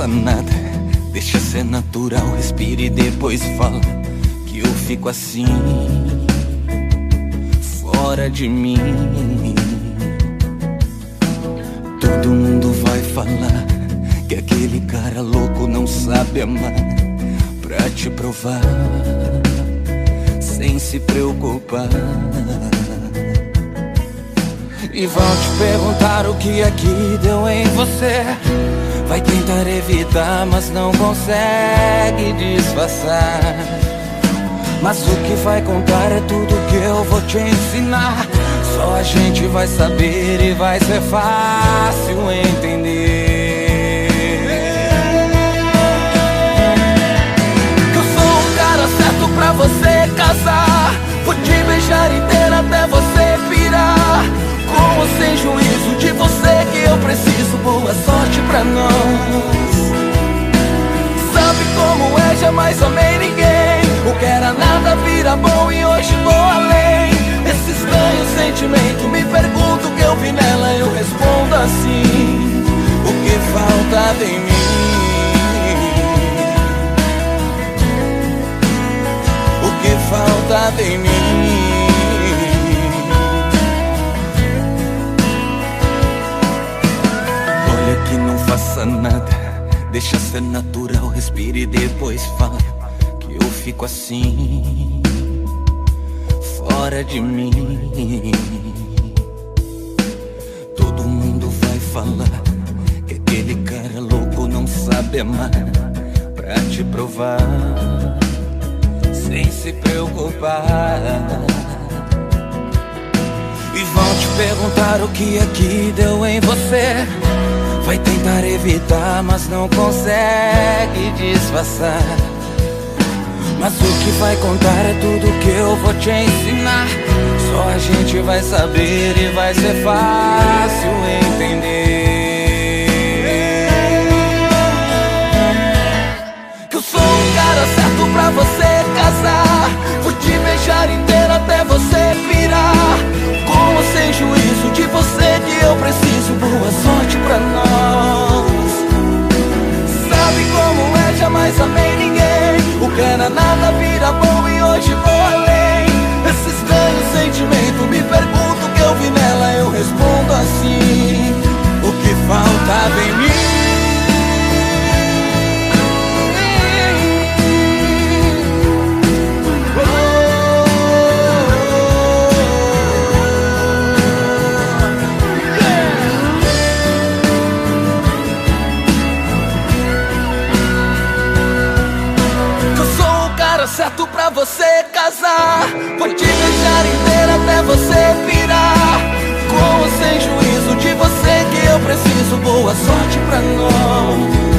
faça nada, deixa ser natural, respire e depois fala que eu fico assim, fora de mim. Todo mundo vai falar que aquele cara louco não sabe amar, pra te provar, sem se preocupar. E vão te perguntar o que é que deu em você. Vai tentar evitar, mas não consegue disfarçar. Mas o que vai contar é tudo que eu vou te ensinar. Só a gente vai saber e vai ser fácil entender que eu sou o cara certo pra você casar. Vou te beijar inteira até você pirar. Com ou sem juízo de você que eu preciso. Boa sorte pra nós. Sabe como é, jamais amei ninguém. O que era nada vira bom e hoje vou além. Esse estranho sentimento, me pergunto o que eu vi nela. Eu respondo assim: o que falta em mim? O que falta em mim? Olha que não faça nada, deixa ser natural, respire e depois fala que eu fico assim, fora de mim. Todo mundo vai falar que aquele cara louco não sabe amar, pra te provar, sem se preocupar. E vão te perguntar o que é que deu em você. Vai tentar evitar, mas não consegue disfarçar. Mas o que vai contar é tudo que eu vou te ensinar. Só a gente vai saber e vai ser fácil entender que eu sou o cara certo pra você casar. Vou te beijar inteira até você pirar. Com ou sem juízo de você que eu preciso. Boa sorte pra nós. Sabe como é, jamais amei ninguém. O que era nada vira bom e hoje vou além. Esse estranho sentimento, me pergunto o que eu vi nela. Eu respondo assim: o que faltava em mim? Certo pra você casar. Vou te beijar inteira até você pirar. Com ou sem juízo de você que eu preciso. Boa sorte pra nós.